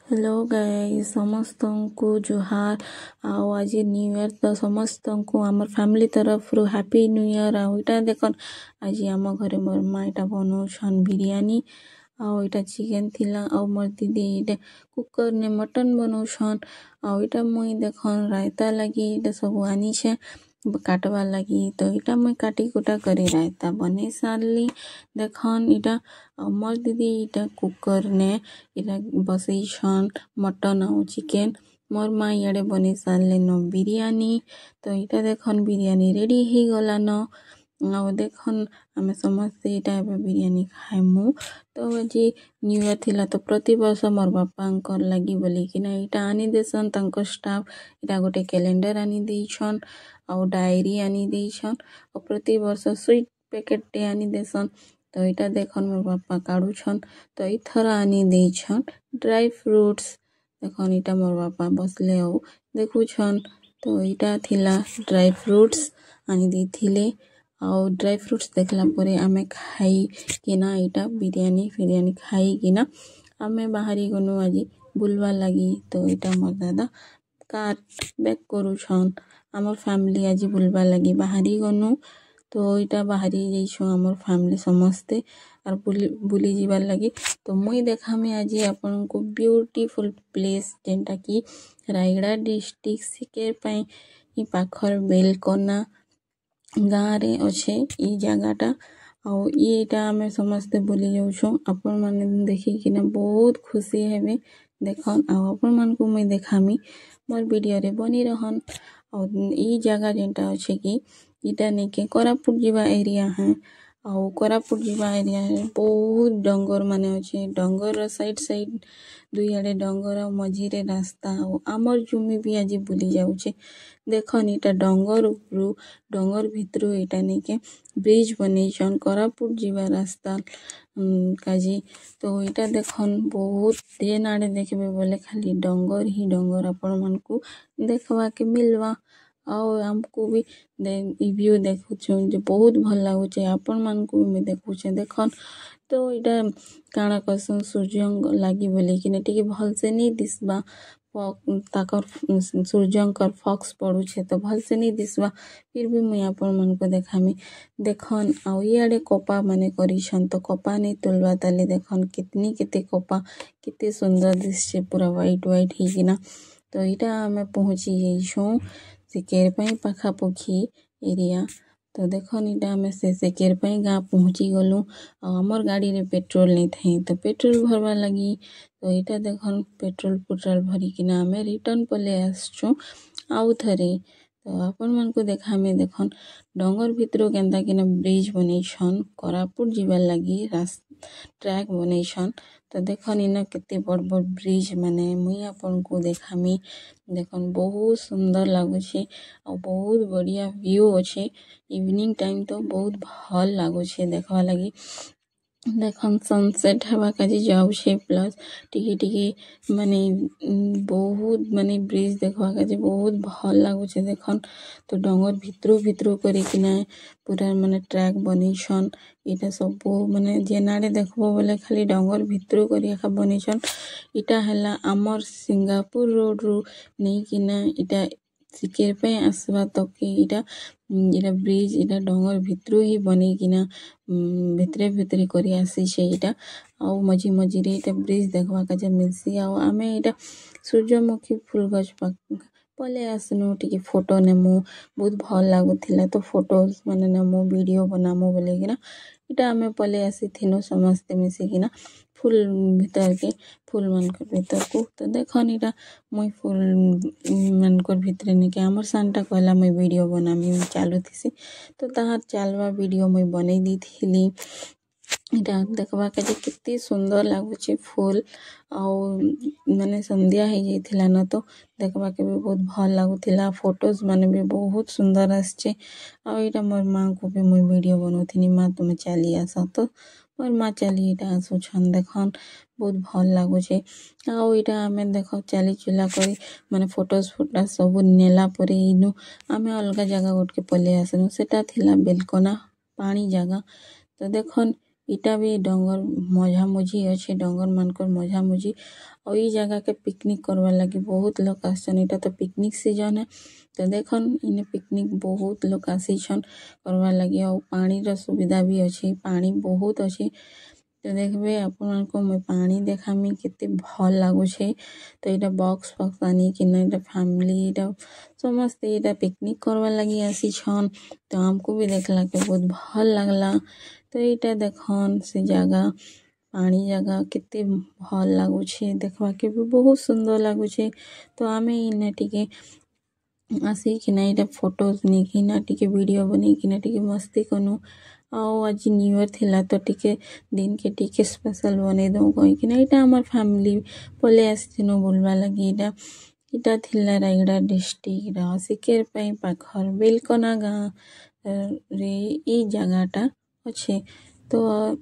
Hello guys समस्त को जुहार आओ आज न्यू ईयर तो समस्त को आमर फैमिली तरफ रु हैप्पी न्यू ईयर आओ इटा देखन आज आम घरे मोर माँ इटा बनाउछन बिरयानी आओ इटा चिकन थिला आओ मोर दीदी इटा कुकर ने मटन बनाउछन आओ इटा मुई देखन रायता लगी इटा सब आनी छे काटवा लगी तो इटा मुई काटी कुटा करी रायता बने सारली देखन इटा मोर दीदी इटा कुकर ने इटा बसई छन मटन आउ चिकेन मोर माँ इड़े बनी सारले न बिरयानी तो इटा देखन बिरयानी रेडी ही गला न आउ देखन आमे समस्ते इटा बिरयानी खाइमु तो आज न्यू ईयर थिला तो प्रति वर्ष मोर बापा लगी बोली कि ना इटा आनी देसन तांको स्टाफ इटा गोटे कैलेंडर आनी देछन आउ डायरी आनी देछन और प्रति वर्ष स्वीट पैकेट टे आनी देसन तो इटा देखन मोर बापा काढुछन तो इथर आनी देछन ड्राई फ्रूट्स देखन इटा मोर बापा बसले आउ देखुछन तो इटा थिला ड्राई फ्रूट्स आनी देथिले आउ ड्राई फ्रूट्स देखला परे आमे खाई किना इटा बिरयानी खाई किना आमे बाहरी गनु आज बुलवा लगी तो इटा मोर दादा काट बैक करूछन आमर फैमिली आज बुलवा लगी बाहरी गनु तो इटा बाहरी जाइछो आमर फैमिली समस्ते और बुली जीवार लगी तो मुई देखामी आज आपन को ब्यूटीफुल प्लेस जेंटा की रायगड़ा डिस्ट्रिक्ट सिकेर पई इ पाखर बेलकोना गाँ रे अच्छे इ जगहटा आउ इटा आमे समस्ते बुली जाउछो आपन माने देखि किना बहुत खुशी हेबे देखन आउ आपन मान को मुई देखामी मोर वीडियो रे बनी रहन आउ इ जगह जेंटा अच्छे कि इटा नेके कोरापुट जीवा एरिया है आउ कोरापुट जीवा एरिया है बहुत डंगर माने अच्छे डंगर साइड दुई आड़े डंगर मझी रे रास्ता आउ आमर जुमी भी आज बुली जाउछे देखन इटा डंगर उपरु डंगर भितरु इटा नेके ब्रिज बनेछन कोरापुट जीवा रास्ता काजी तो इटा देखन बहुत देन आड़े देखबे बोले खाली डंगर ही डंगर आपण मन को देखवा के मिलवा आउ हमको भी व्यू देखुछु जे बहुत भल लागुचे आपण मन को भी देखुचे देखन तो इटा काना कसम सूर्यंग लागी बोले कि टिके भल से नहीं दिसबा ताकर सूर्यंकर फॉक्स पड़ुछे तो भल से नहीं दिसबा फिर भी मुई आपण मन को देखामी देखन आउ इयाडे कपा माने करिछन तो कपा नहीं तुलवा ताले देखन कितनी केते कपा किते सुंदर दिसछे पूरा व्हाइट ही किना तो इटा आमे पहुंची जाइछो सिकेर पई पाखापोखी एरिया तो देखन इटा आमे से सिकेर पई गाँ पहुंची गलु आमर गाड़ी रे पेट्रोल नहीं थे तो पेट्रोल भरवा लगी तो इटा देखन पेट्रोल भरी किना आमे रिटर्न पले आसछु आउ थरे तो अपन मन को देखामे देखन डंगर भितरो केंदा किना ब्रिज बनेछन कोरापुट जीवा लगी ट्रैक बनेछन तो देखन इना केते बड़ ब्रिज माने मुई अपन को देखामी देखन बहुत सुंदर लागुछे और बहुत बढ़िया व्यू अच्छे इवनिंग टाइम तो बहुत भल लागुछे देखवा लगी देखन सनसेट हवा काजी जाउछे प्लस टिके माने बहुत माने ब्रिज देखवा काजी बहुत भल लागुछे देखन तो डंगर भितरू करी किना पूरा माने ट्रैक बनीछन इटा सब माने जेनाडे देखबो बोले खाली डंगर भितरू करी एका बनीछन इटा हला आमर सिंगापुर रोड रु नहीं किना इटा सिकेर पे आसवा तक के इटा ब्रिज इटा डंगर भितरू ही बनी किना भितरे करी आसी छे इटा आउ मझी रे इटा ब्रिज देखवा का जे मिलसी आउ आमे इटा सूर्यमुखी फूल गछ पले आसनु टिके फोटो नेमु बहुत भल लागुथिला तो फोटोज माने नेमु वीडियो बनामु बोले किना इटा आमे पले आसी थिनु समस्ते मिसी किना फूल भीतर के फूल मानकर भीतर को तो देखन इटा मुई फूल मानकर भितरे निके हमर सानटा कहला मुई वीडियो बनामी चालू थिसी तो ताहार चालवा वीडियो मुई बनै दी थिली इटा देखवा के कितनी सुंदर लागुचे फूल आउ माने संध्या हो जाइथिला न तो देखवा के भी बहुत भल लागुथिला फोटोज माने भी बहुत सुंदर आछे आउ इटा मोर माँ को भी मुई वीडियो बनौथिनी माँ तुम चली आस तो मोर माँ चली इटा आसु छन देखन बहुत भल लागुचे आउ इटा आमे देख चली चुला करी माने फोटोज सब नेला परे इनु आमे अलगा जगह गोट के पले आसनु सेटा थिला बेलकोना पानी जगह तो देखन इटा भी डंगर मझामझी अच्छे डंगर मानकर मझामझी और ये जगह के पिकनिक करवा लगी बहुत लोग आसन। इटा तो पिकनिक सीजन है तो देखन इने पिकनिक बहुत लोग आसीछन करवा लगी और पानी रो सुविधा भी अच्छे पानी बहुत अच्छे तो देखबे अपन को मैं पानी देखामी केते भल लागुछे। तो इटा बॉक्स फक्स आनी कि इटा फैमिली इटा समस्ते इटा पिकनिक करवा लगी आसीछन तो हमको भी देखला के बहुत भल लागला। तो इटा देखन से जगह पानी जगह केते भल लागुछे देखवा के भी बहुत सुंदर लागुछे। तो आमे इने टिके आसिकिना इटा फोटोज नेकिना टिके वीडियो बनेकिना टिके मस्ती कनु और आज न्यू ईयर थिला तो टिके दिन के टिके स्पेशल बने दो कहिकिना इटा हमर फैमिली पले आसिनो बोलवा लगी इटा थिला रायगड़ा डिस्ट्रिक्ट रा सिकेर पई पाखर बेलकना गाँ रे ई जगहटा अच्छे। तो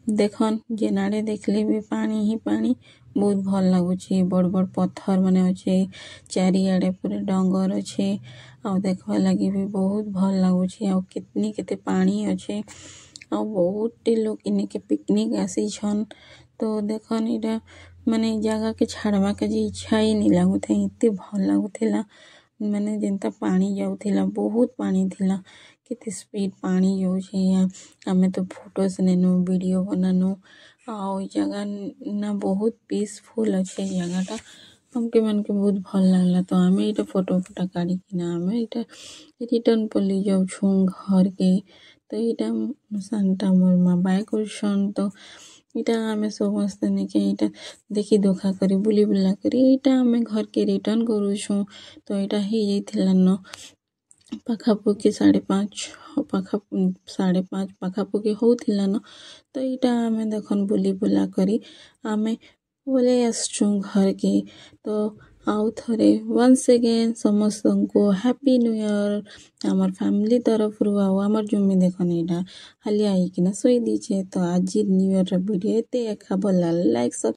देखन जे नाड़े देखले भी पानी ही पानी बहुत भल लागुछे बड़ बड़ पत्थर माने अच्छे चारिआडे पूरे डंगर अच्छे और देखवा लगी भी बहुत भल लागुछे और कितनी केते पानी अच्छे और बहुत लोग इने के पिकनिक आसीछन। तो देखन इटा माने जगह के छाड़वा के जी इच्छा ही नहीं लागुथे एते भल लागुथेला माने जेंता पानी जाउथिला बहुत पानी थिला केते स्पीड पानी जाउछे हमें तो फोटोज नेनु वीडियो बनानु और जगह ना बहुत पीसफुल अच्छे जगहटा हमके मन के बहुत भल लागला। तो हमें इटा फोटो फोटा काढ़ी किना हमें इटा रिटर्न पली जाउछु घर के। तो इटा सांता मोर माँ बाय करछन तो इटा हमें समस्त नेके इटा देखी दोखा करी बुली बुला करी इटा हमें घर के रिटर्न करूछु। तो इटा ही जाइथिला न पाखापुखी 5:30 पाखापुखी होउथिला न। तो इटा हमें देखन बुली बुला करी हमें बोले आसछु घर के। तो आउ थरे वंस अगेन समस्तंको हैप्पी न्यू ईयर आमर फैमिली तरफ रु आउ आमर जुम्मी देखन इटा हालिया आइकिना सोई दीछे। तो आज न्यू ईयर वीडियो एते एका भल लाइक सब